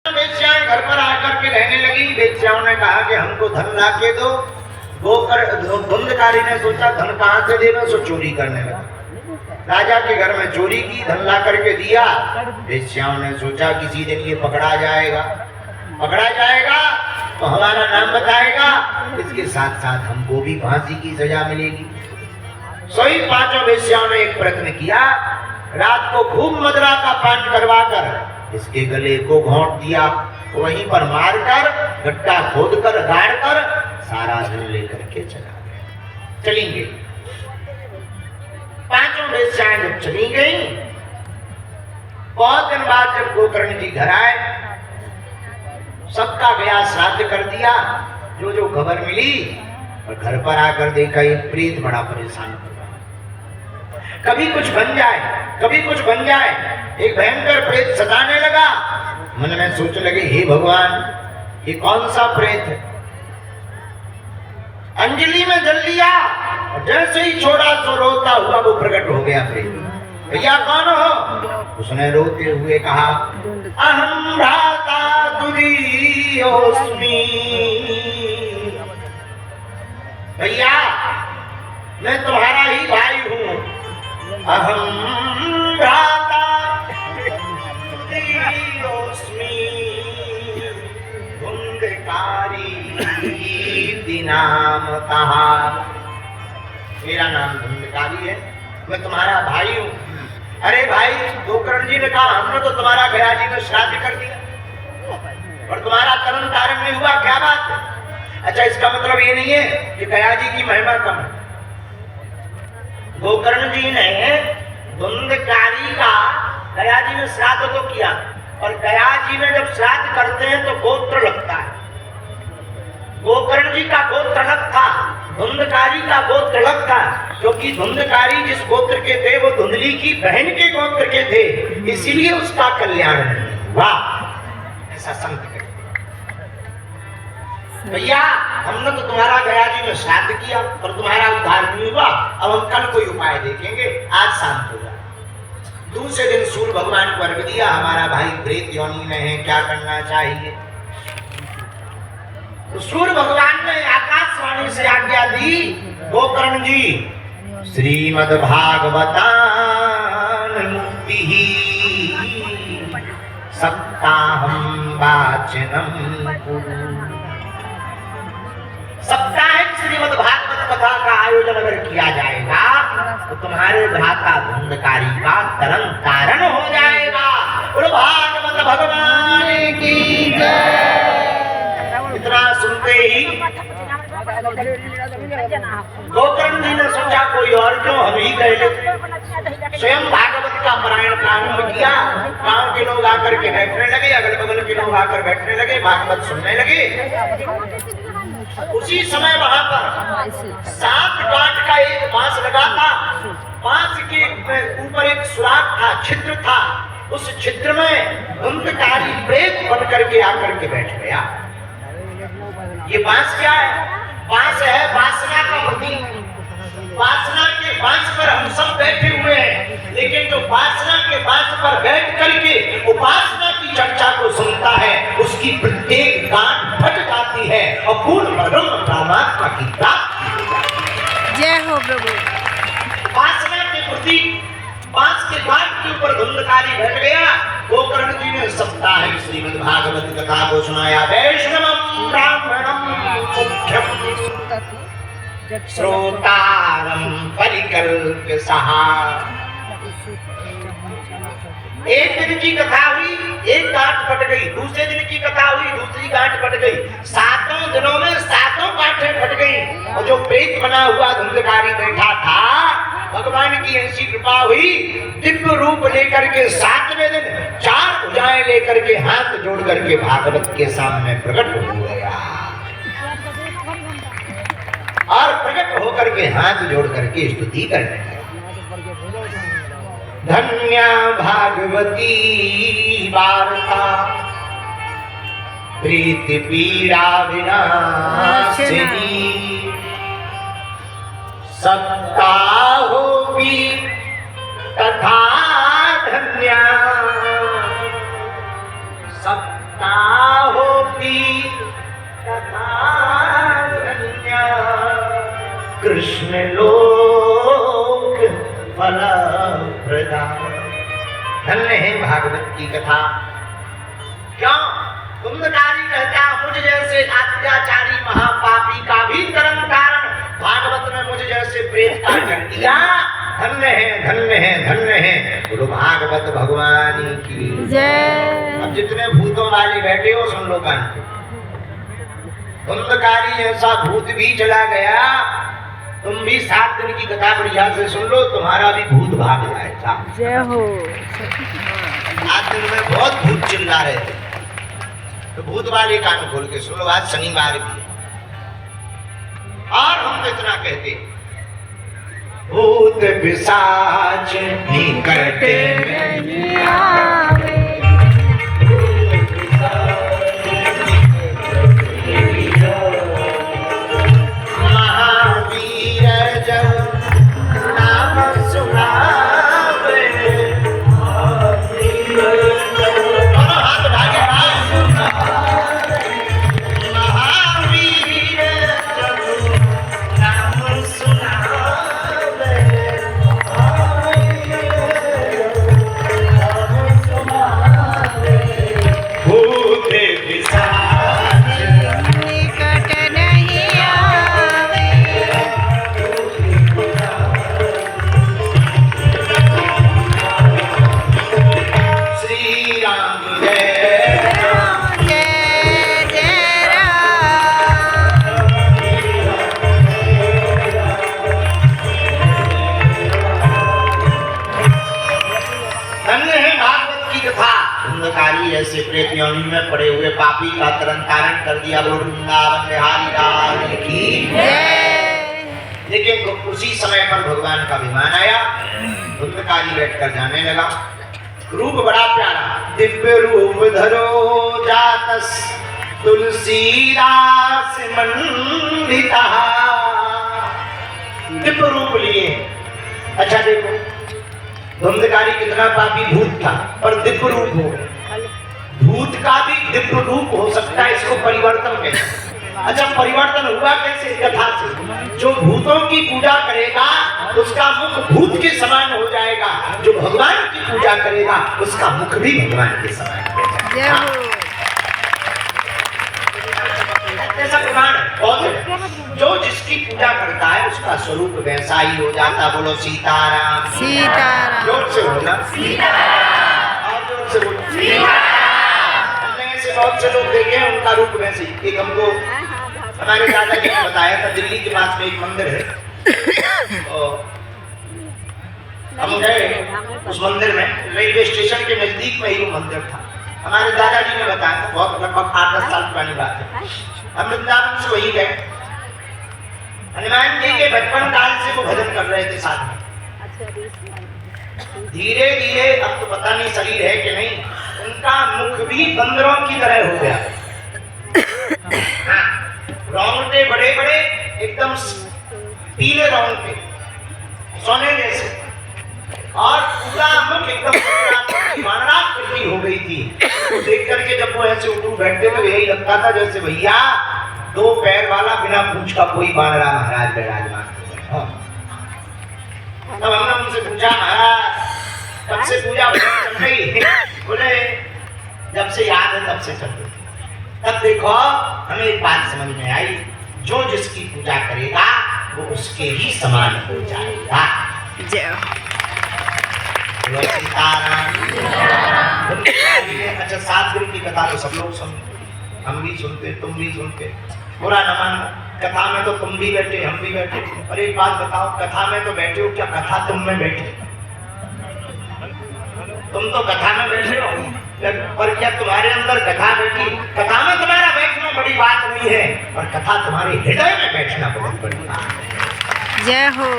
वेश्याएं घर पर आकर के रहने लगी। वेश्याओं ने कहा कि हमको धन ला के दो। धुंधकारी ने सोचा धन कहाँ से देना, सो चोरी करने लगा। राजा के घर में चोरी की, धन ला करके दिया। वेश्याओं ने सोचा किसी दिन ये पकड़ा जाएगा तो हमारा नाम बताएगा, इसके साथ साथ हमको भी फांसी की सजा मिलेगी। सोई पांचों वेश्याओं ने एक प्रयत्न किया। रात को खूब मदरा का पान करवाकर इसके गले को घोंट दिया, वहीं पर मारकर गड्ढा खोदकर गाड़कर सारा धन लेकर के चली गई। पांचों वेश्याएं जब चली गई, बहुत दिन बाद जब गोकर्ण जी घर आए, सबका गया श्राद्ध कर दिया। जो खबर मिली और घर पर आकर देखा ये प्रेत बड़ा परेशान कर रहा, कभी कुछ बन जाए। एक भयंकर प्रेत सताने लगा। मन में सोचने लगे हे भगवान ये कौन सा प्रेत है। अंजलि में जल लिया और जैसे ही छोड़ा तो रोता हुआ वो प्रकट हो गया प्रेत। भैया कौन हो? उसने रोते हुए कहा अहम भ्राता तुरीयोस्मि। भैया मैं तुम्हारा ही भाई हूँ। अहम भ्राता तुरीयोस्मि धुंधकारी नाम कहा। मेरा नाम धुंधकारी है, मैं तुम्हारा भाई हूँ। अरे भाई गोकर्ण जी ने कहा हमने तो तुम्हारा गया जी को श्राद्ध कर दिया और तुम्हारा तरण तारण नहीं हुआ, क्या बात है? अच्छा इसका मतलब ये नहीं है कि गया जी की महिमा कम है। गोकर्ण जी ने धुंधकारी का गया जी में श्राद्ध तो किया, और गया जी में जब श्राद्ध करते हैं तो गोत्र लगता है। गोकर्ण जी का गोत्र अलग था, धुंधकारी का गोत्र अलग था, क्योंकि धुंधकारी जिस गोत्र के थे वो धुंधली की बहन के गोत्र के थे, इसीलिए उसका कल्याण नहीं हुआ। ऐसा संत कहते। भैया हमने तो तुम्हारा गया जी में श्राद्ध किया और तुम्हारा उद्धार नहीं हुआ, अब हम कल कोई उपाय देखेंगे, आज शांत हो जाए। दूसरे दिन सूर्य भगवान को अर्घ दिया, हमारा भाई प्रेत योनि में है, क्या करना चाहिए? तो सूर्य भगवान ने आकाशवाणी से आज्ञा दी, गोकर्ण जी श्रीमद् भागवतान मुक्ति सप्ताहं वाचनम साप्ताहिक श्रीमद् भागवत कथा का आयोजन अगर किया जाएगा तो तुम्हारे भ्राता धुंधकारी का तरन तारण हो जाएगा। बोलो भागवत भगवान की जय। इतना सुनते ही गोकर्ण जी ने सोचा कोई और क्यों, हम ही कह लेते। स्वयं भागवत का पारायण प्रारंभ किया। गांव के लोग आकर के बैठने लगे, अगल बगल के लोग आकर बैठने लगे, भागवत सुनने लगे। उसी समय वहां पर 7 काठ का एक बांस लगा था। बांस के ऊपर एक सुराख था, छिद्र था। उस छिद्र में धुंधकारी प्रेत बन करके आकर के बैठ गया। ये बांस क्या है? बांस है वासना का प्रतीक। वासना के बांस पर हम सब बैठे हुए हैं, लेकिन जो वासना के बांस पर बैठ करके उपासना की चर्चा को सुनता है, उसकी प्रत्येक गांठ फट जाती है और पूर्ण ब्रह्म परमात्मा की प्राप्ति। जय हो प्रभु। वासना के प्रतीक बांस के गांठ के ऊपर धुंधकारी बैठ गया। गोकर्ण जी ने साप्ताहिक श्रीमद् भागवत कथा को सुनाया। वैष्णवम ब्राह्मणम मुख्यम श्रोतारम परिकल्प्य सहा। एक दिन की कथा हुई, एक गांठ फट गई। दूसरे दिन की कथा हुई, दूसरी गांठ फट गई। 7 दिनों में 7 गांठें फट गई। और जो प्रेत बना हुआ धुंधकारी बैठा था, भगवान की ऐसी कृपा हुई, दिव्य रूप लेकर के 7वें दिन 4 भुजाएं लेकर के हाथ जोड़ करके भागवत के सामने प्रकट हो गया। और प्रकट होकर के हाथ जोड़ करके स्तुति करने लगा। धन्या भागवती वार्ता प्रीति पीड़ा विनाशिनी। सप्ताहो भी तथा धन्या कथा होती कथा धन्य कृष्ण लोक फल प्रदान। धन्य है भागवत की कथा। क्यों? कुंभकारी कहता मुझ जैसे अत्याचारी महापापी का भी कर्म कारण भागवत ने मुझ जैसे प्रेत का जन्म दिया। धन्य है, धन्य है, धन्य है गुरु भागवत भगवान की जय। अब जितने भूतों वाले बैठे हो सुन लो कान। कुंभकारी ऐसा भूत भी चला गया, तुम भी 7 दिन की कथा बढ़िया से सुन लो, तुम्हारा भी भूत भाग जाएगा। जय हो। 7 दिन में बहुत भूत चिल्ला रहे थे, तो भूत वाले कान खोल के सुनो। आज शनिवार भी और हम तो इतना कहते, भूत पिशाच निकट नहीं आवे, महावीर जब नाम सुनावे, हाथ भागे जैसे प्रेत योनि में पड़े हुए पापी का तरन तारण कर दिया। वृंदावन बिहारी लाल की जय। लेकिन उसी समय पर भगवान का विमान आया, कुंभकारी बैठकर जाने लगा। रूप बड़ा प्यारा, दिव्य रूप धरो जातस तुलसीदास मंडिता। दिव्य रूप लिए। अच्छा देखो, कुंभकारी कितना पापी भूत था, पर दिव्य रूप हो। भूत का भी दिव्य रूप हो सकता है, इसको परिवर्तन कहते हैं। अच्छा, परिवर्तन हुआ कैसे? कथा से। जो भूतों की पूजा करेगा उसका मुख भूत के समान हो जाएगा, जो भगवान की पूजा करेगा उसका मुख भी भगवान के समान हो जाएगा। ऐसा प्रमाण और जो जिसकी पूजा करता है उसका स्वरूप वैसा ही हो जाता। बोलो सीताराम। सीताराम। जोर से बोला सीताराम। और जोर से बोलो सीताराम। बहुत से लोग देखे हैं उनका रूप वैसे ही। एक हमको हमारे दादाजी ने बताया था, दिल्ली के पास में एक मंदिर है, तो हम गए उस मंदिर में। रेलवे स्टेशन के नजदीक में ही वो मंदिर था। हमारे दादाजी ने बताया था, बहुत लगभग 8-10 साल पुरानी बात है। हम वृंदावन से वही गए। हनुमान जी के बचपन काल से वो भजन कर रहे थे साथ में। धीरे धीरे, अब तो पता नहीं शरीर है कि नहीं, उनका मुख भी बंदरों की तरह हो गया। रौंगटे बड़े बड़े, एकदम पीले रौंगटे, सोने जैसे, और पूरा मुख एकदम वानराकृति हो गई थी। तो देख करके जब वो ऐसे उठ बैठते तो यही लगता था जैसे भैया 2 पैर वाला बिना पूंछ का कोई वानरा महाराज विराजमान। तब हमने उनसे पूछा, महाराज कब से पूजा चल रही? बोले जब से याद है तब से चल रही। तब देखो हमें एक बात समझ में आई, जो जिसकी पूजा करेगा वो उसके ही समान हो जाएगा। जय सीताराम। अच्छा, 7 दिन की कथा तो सब लोग सुनते, हम भी सुनते, तुम भी सुनते, बुरा न मानना। कथा में तो तुम भी बैठे, हम भी बैठे। और एक बात बताओ, कथा में तो बैठे हो, क्या कथा तुम में बैठे? तुम तो कथा में बैठे हो, पर क्या तुम्हारे अंदर कथा बैठी? कथा में तुम्हारा बैठना बड़ी बात नहीं है, और कथा तुम्हारे हृदय में बैठना बहुत बड़ी बात है। जय हो।